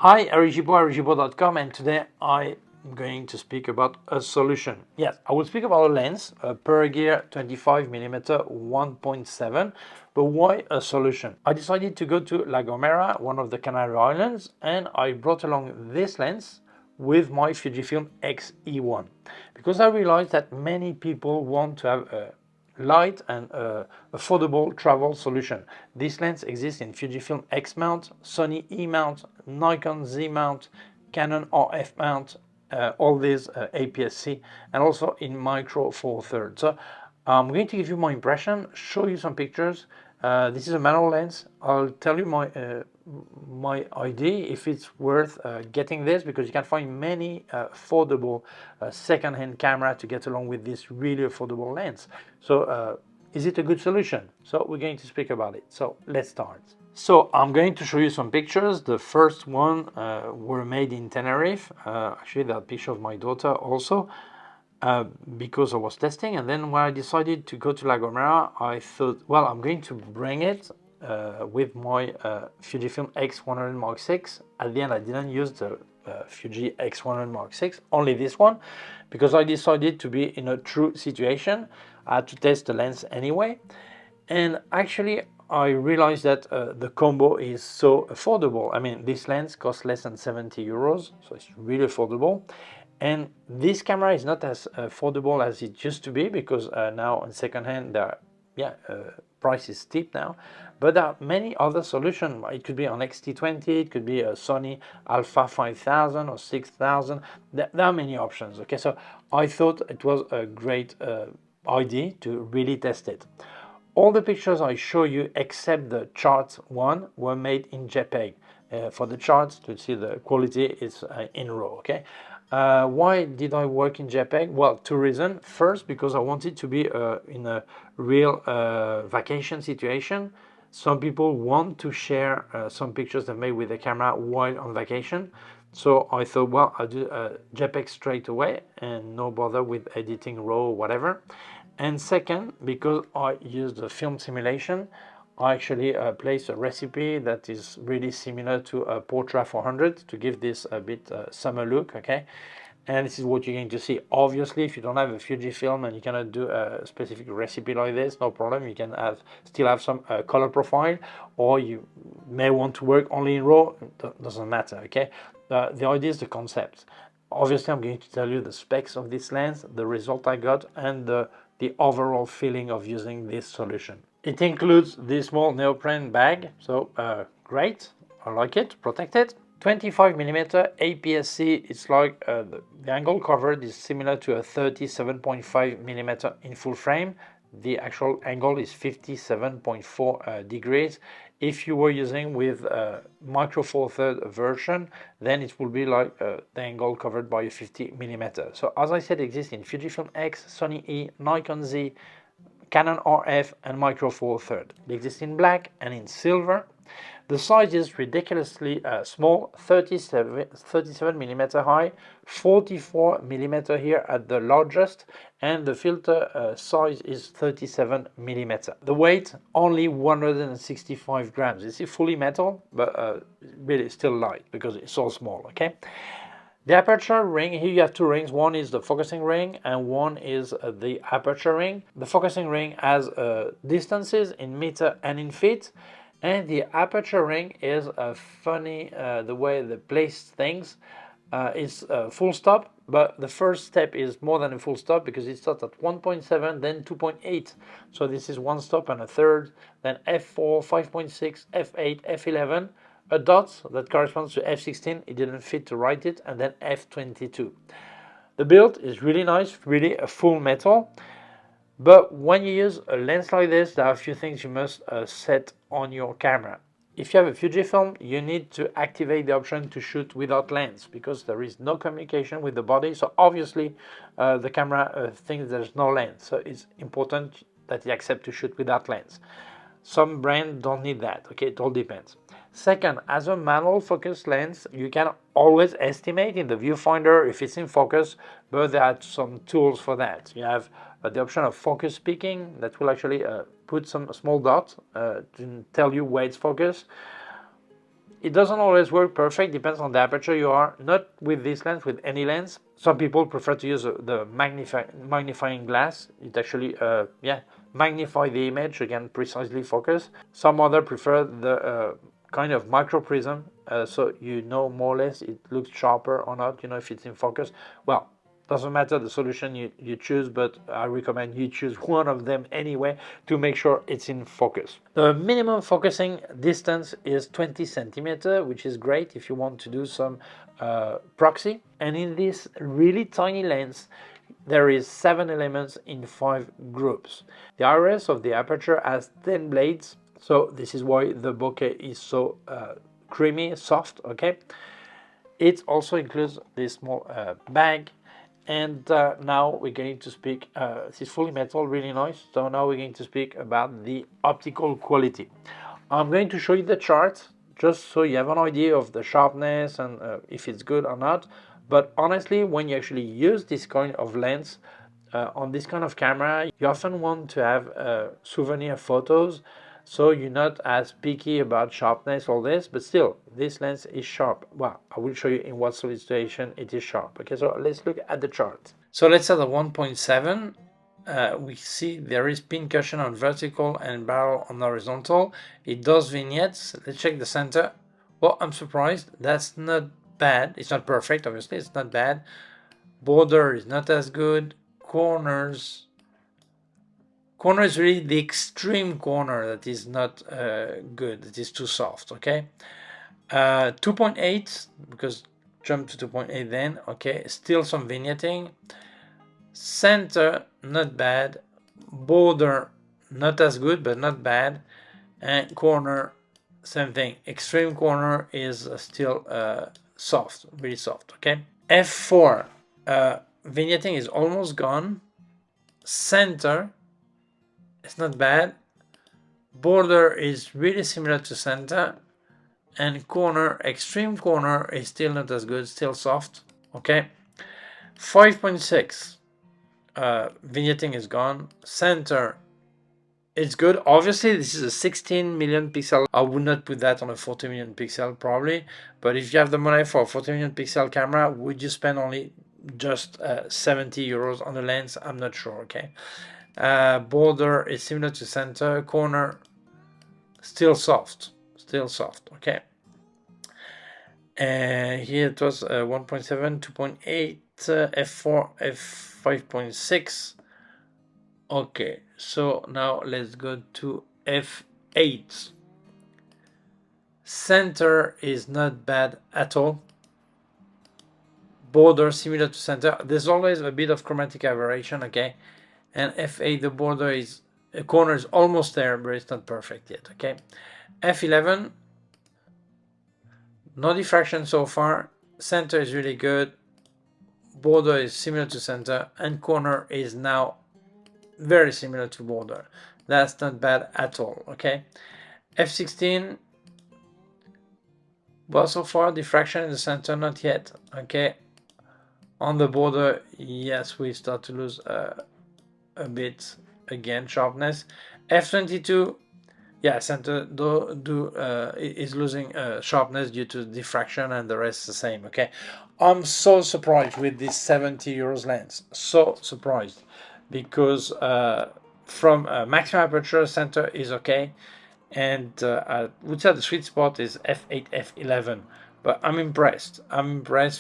Hi, Gibaud, and today I'm going to speak about a solution. Yes, I will speak about a lens, a Pergear 25mm 1.7, but why a solution? I decided to go to La Gomera, one of the Canary Islands, and I brought along this lens with my Fujifilm X-E1 because I realized that many people want to have a light and affordable travel solution. This lens exists in Fujifilm X mount, Sony E mount, Nikon Z mount, Canon RF mount, all these APS-C, and also in micro four thirds. So I'm going to give you my impression, show you some pictures. This is a manual lens. I'll tell you my idea if it's worth getting this, because you can find many affordable second-hand camera to get along with this really affordable lens. So is it a good solution? So we're going to speak about it. So let's start. So I'm going to show you some pictures. The first one were made in Tenerife. Actually, that picture of my daughter also. Because I was testing, and then when I decided to go to La Gomera, I thought, well, I'm going to bring it with my Fujifilm X100 Mark VI. At the end, I didn't use the Fuji X100 Mark VI, only this one, because I decided to be in a true situation. I had to test the lens anyway, and actually I realized that the combo is so affordable. I mean, this lens costs less than 70 euros, so it's really affordable. And this camera is not as affordable as it used to be, because now in secondhand, price is steep now. But there are many other solutions. It could be on X-T20, it could be a Sony Alpha 5000 or 6000. There are many options. Okay, so I thought it was a great idea to really test it. All the pictures I show you, except the charts one, were made in JPEG. For the charts, to see the quality is in RAW. Okay. Why did I work in JPEG? Well, two reasons. First, because I wanted to be in a real vacation situation. Some people want to share some pictures they made with the camera while on vacation. So I thought, well, I'll do JPEG straight away and no bother with editing RAW or whatever. And second, because I used the film simulation, I actually placed a recipe that is really similar to a Portra 400 to give this a bit summer look, okay? And this is what you're going to see. Obviously, if you don't have a Fujifilm and you cannot do a specific recipe like this, no problem. You can still have some color profile, or you may want to work only in RAW. Doesn't matter, okay? The idea is the concept. Obviously, I'm going to tell you the specs of this lens, the result I got, and the overall feeling of using this solution. It includes this small neoprene bag, so great, I like it, protected. 25mm APS-C, it's like the angle covered is similar to a 37.5mm in full frame. The actual angle is 57.4 degrees. If you were using with micro four third version, then it will be like the angle covered by a 50mm. So as I said, it exists in Fujifilm X, Sony E, Nikon Z, Canon RF, and micro four third. It exists in black and in silver. The size is ridiculously small, 37mm high, 44mm here at the largest, and the filter size is 37mm. The weight, only 165 grams. It's fully metal, but really still light because it's so small, okay? The aperture ring, here you have two rings. One is the focusing ring and one is the aperture ring. The focusing ring has distances in meter and in feet. And the aperture ring is funny, the way they place things. It's full stop, but the first step is more than a full stop because it starts at 1.7, then 2.8. So this is one stop and a third, then F4, 5.6, F8, F11, a dot that corresponds to F16. It didn't fit to write it, and then F22. The build is really nice, really a full metal. But when you use a lens like this, there are a few things you must set on your camera. If you have a Fujifilm, you need to activate the option to shoot without lens because there is no communication with the body. So obviously the camera thinks there's no lens. So it's important that you accept to shoot without lens. Some brands don't need that, okay, it all depends. Second, as a manual focus lens, you can always estimate in the viewfinder if it's in focus, but there are some tools for that. You have the option of focus peaking that will actually put some small dots to tell you where it's focused. It doesn't always work perfect, depends on the aperture you are, not with this lens, with any lens. Some people prefer to use the magnifying glass. It actually, magnify the image, again, precisely focus. Some other prefer the kind of micro prism, so you know more or less it looks sharper or not, you know, if it's in focus. Well, doesn't matter the solution you choose, but I recommend you choose one of them anyway to make sure it's in focus. The minimum focusing distance is 20 centimeters, which is great if you want to do some proxy. And in this really tiny lens, there is 7 elements in 5 groups. The iris of the aperture has 10 blades, so this is why the bokeh is so creamy, soft, okay? It also includes this small bag. And now we're going to speak, this is fully metal, really nice. So now we're going to speak about the optical quality. I'm going to show you the chart, just so you have an idea of the sharpness and if it's good or not. But honestly, when you actually use this kind of lens on this kind of camera, you often want to have souvenir photos, so you're not as picky about sharpness, all this, but still, this lens is sharp. Well, I will show you in what situation it is sharp. Okay, so let's look at the chart. So let's start at 1.7. We see there is pin cushion on vertical and barrel on horizontal. It does vignettes. Let's check the center. Well, I'm surprised. That's not bad. It's not perfect, obviously. It's not bad. Border is not as good. Corner is really the extreme corner that is not good. It is too soft, okay? 2.8, because jump to 2.8 then, okay? Still some vignetting. Center, not bad. Border, not as good, but not bad. And corner, same thing. Extreme corner is still soft, really soft, okay? F4, vignetting is almost gone. Center, it's not bad. Border is really similar to center. And corner, extreme corner is still not as good, still soft. Okay. 5.6. Vignetting is gone. Center, it's good. Obviously, this is a 16 million pixel. I would not put that on a 40 million pixel probably. But if you have the money for a 40 million pixel camera, would you spend only just 70 euros on a lens? I'm not sure, okay. Border is similar to center. Corner, still soft, okay. Here it was 1.7, 2.8, f4, f5.6. Okay, so now let's go to f8. Center is not bad at all. Border similar to center. There's always a bit of chromatic aberration, okay. And f8, the border is, a corner is almost there, but it's not perfect yet, okay. f11, no diffraction so far. Center is really good. Border is similar to center, and corner is now very similar to border. That's not bad at all, okay. f16, well, so far diffraction in the center, not yet, okay. On the border, yes, we start to lose a bit again sharpness. f22, yeah, center is losing sharpness due to diffraction, and the rest the same, okay. I'm so surprised with this 70 euros lens, so surprised, because from maximum aperture, center is okay, and I would say the sweet spot is f8, f11. But I'm impressed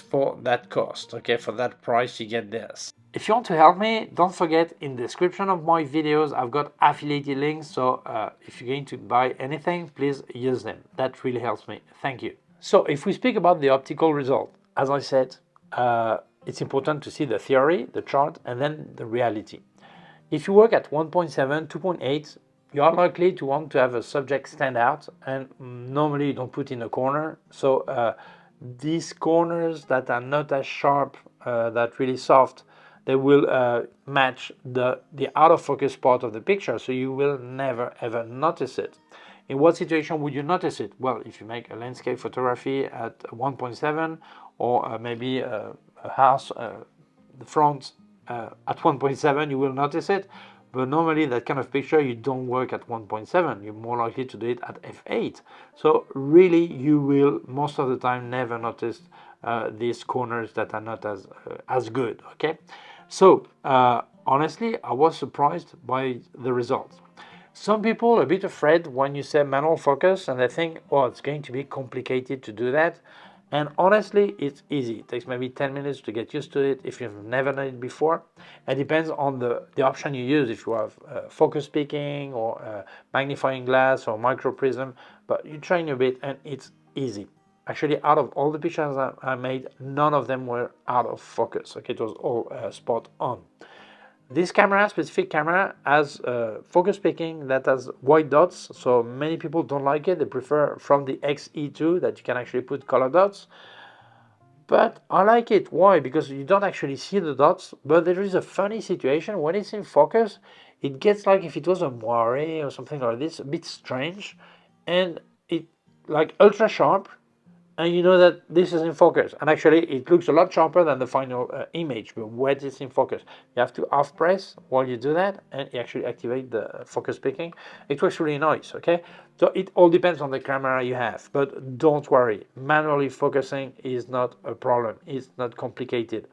for that cost, okay, for that price you get this. If you want to help me, don't forget, in the description of my videos I've got affiliated links, so if you're going to buy anything, please use them. That really helps me. Thank you. So if we speak about the optical result, as I said, it's important to see the theory, the chart, and then the reality. If you work at 1.7, 2.8, you are likely to want to have a subject stand out, and normally you don't put in a corner. So these corners that are not as sharp, that really soft, they will match the out of focus part of the picture, so you will never ever notice it. In what situation would you notice it? Well, if you make a landscape photography at 1.7, or maybe a house, the front at 1.7, you will notice it. but normally that kind of picture you don't work at 1.7, you're more likely to do it at f8. So really you will most of the time never notice these corners that are not as good. Okay, so honestly I was surprised by the results. Some people are a bit afraid when you say manual focus, and they think, oh, it's going to be complicated to do that. And honestly, it's easy. It takes maybe 10 minutes to get used to it if you've never done it before. It depends on the option you use, if you have focus peaking or magnifying glass or micro prism, but you train a bit and it's easy. Actually, out of all the pictures I made, none of them were out of focus. Okay, it was all spot on. This camera, specific camera, has focus peaking that has white dots, so many people don't like it. They prefer from the XE2 that you can actually put color dots. But I like it. Why? Because you don't actually see the dots, but there is a funny situation. When it's in focus, it gets like if it was a moire or something like this, a bit strange, and it like ultra sharp, and you know that this is in focus, and actually it looks a lot sharper than the final image, but when it's in focus you have to half press while you do that and you actually activate the focus peaking. It works really nice. Okay, so it all depends on the camera you have, but don't worry, manually focusing is not a problem, it's not complicated.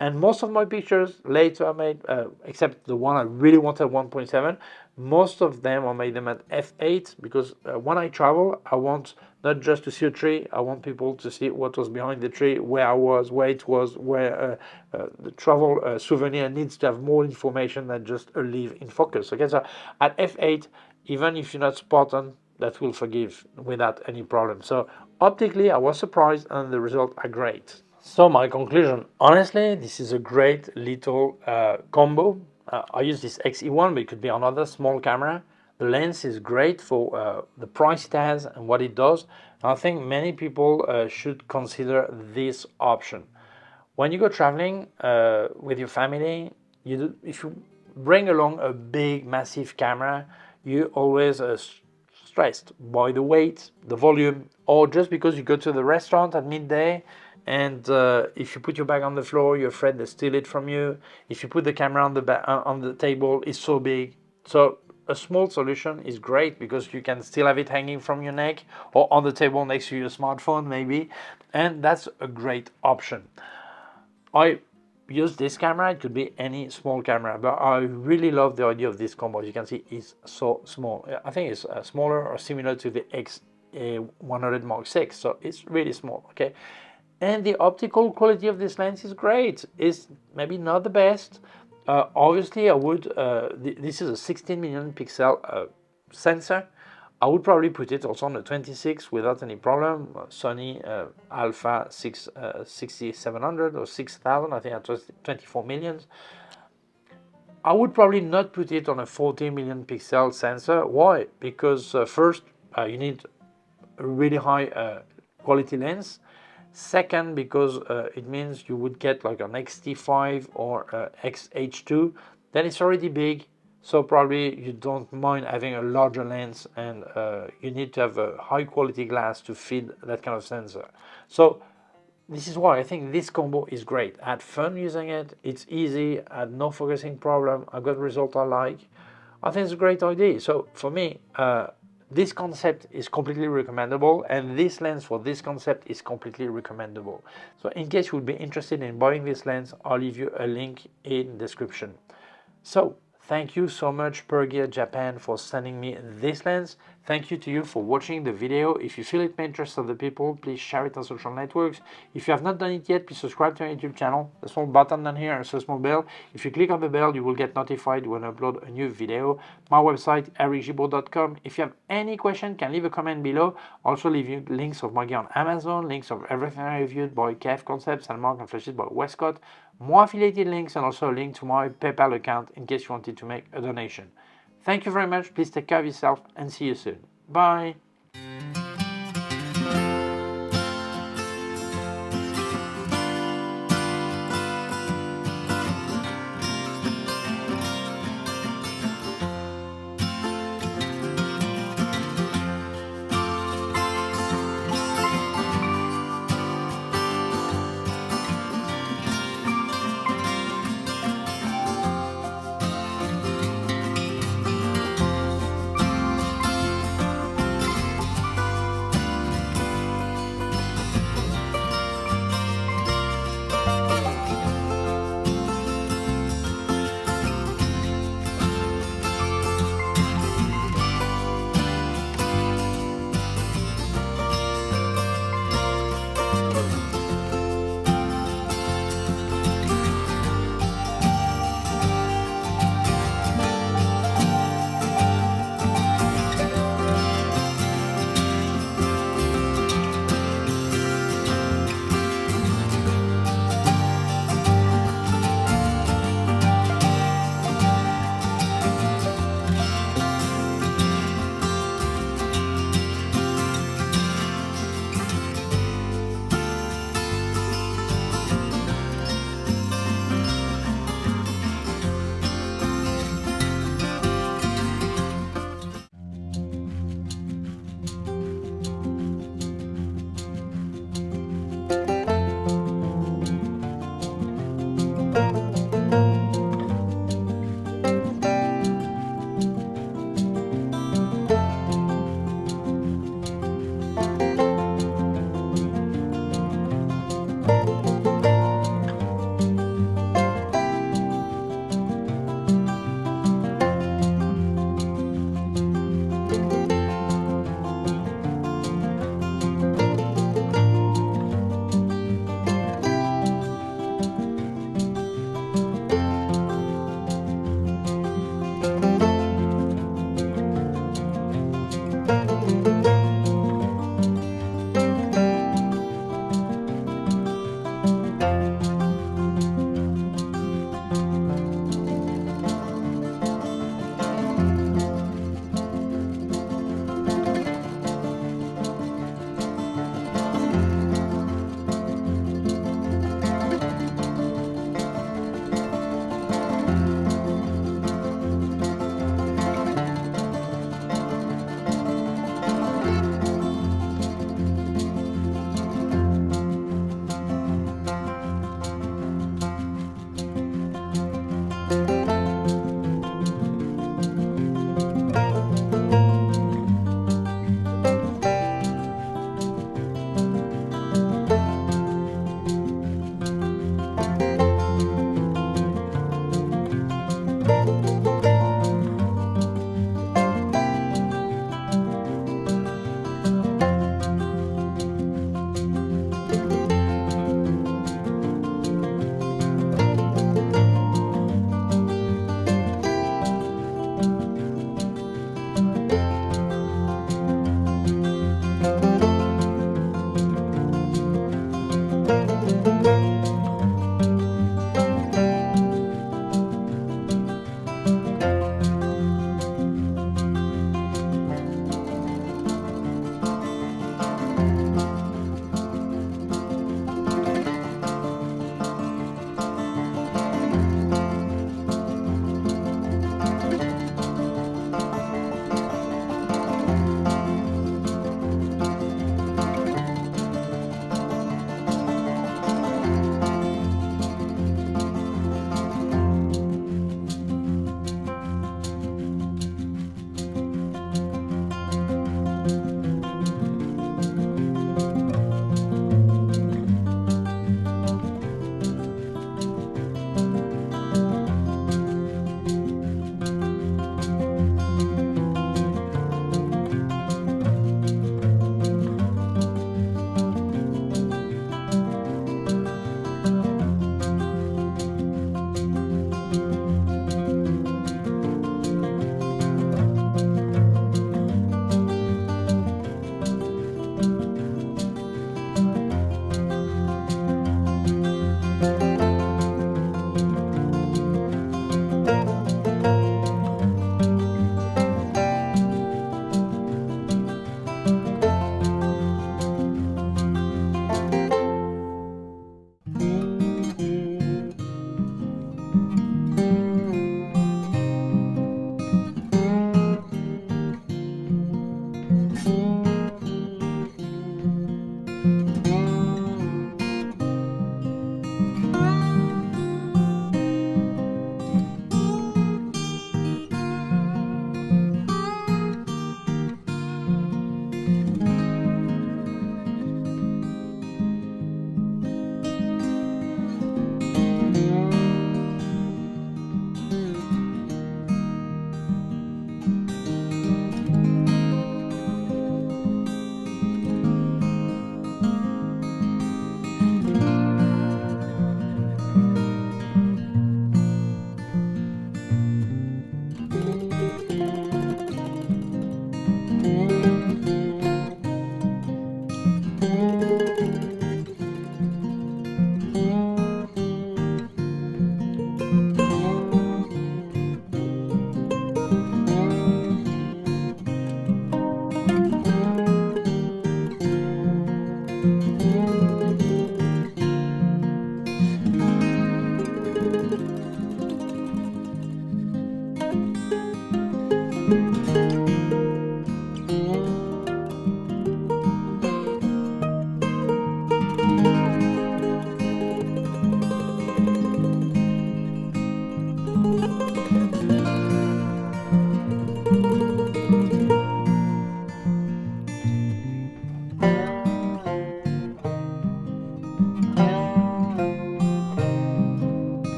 And most of my pictures later I made, except the one I really wanted 1.7, most of them I made them at f8 because when I travel, I want not just to see a tree, I want people to see what was behind the tree, where I was, where it was, where the travel souvenir needs to have more information than just a leaf in focus. Okay, so at f8, even if you're not spot on, that will forgive without any problem. So optically, I was surprised and the results are great. So my conclusion, honestly, this is a great little combo. I use this XE1, but it could be another small camera. The lens is great for the price it has and what it does. And I think many people should consider this option. When you go traveling with your family, if you bring along a big, massive camera, you always stressed by the weight, the volume, or just because you go to the restaurant at midday and if you put your bag on the floor, you're afraid they steal it from you. If you put the camera on the table, it's so big. So a small solution is great because you can still have it hanging from your neck or on the table next to your smartphone maybe, and that's a great option. I use this camera, it could be any small camera, but I really love the idea of this combo. As you can see, it's so small. I think it's smaller or similar to the X100 Mark VI, so it's really small. Okay, and the optical quality of this lens is great. It's maybe not the best. Obviously, I would. This is a 16 million pixel sensor. I would probably put it also on the 26 without any problem. Sony Alpha 6700 or 6000, I think that was 24 millions. I would probably not put it on a 40 million pixel sensor. Why? Because first, you need a really high quality lens. Second, because it means you would get like an X-T5 or XH2, then it's already big, so probably you don't mind having a larger lens, and you need to have a high quality glass to feed that kind of sensor. So this is why I think this combo is great. I had fun using it, it's easy, I had no focusing problem, I got the result I like. I think it's a great idea. So for me, this concept is completely recommendable, and this lens for this concept is completely recommendable. So in case you would be interested in buying this lens, I'll leave you a link in the description. So thank you so much Pergear Japan for sending me this lens. Thank you to you for watching the video. If you feel it may interest other people, please share it on social networks. If you have not done it yet, please subscribe to our YouTube channel. The small button down here is a small bell. If you click on the bell, you will get notified when I upload a new video. My website, Gibaud.com. If you have any question, can leave a comment below. Also leave you links of my gear on Amazon, links of everything I reviewed by K&F Concept, Sandmarc and Flashes by Westcott, more affiliated links, and also a link to my PayPal account in case you wanted to make a donation. Thank you very much. Please take care of yourself and see you soon. Bye.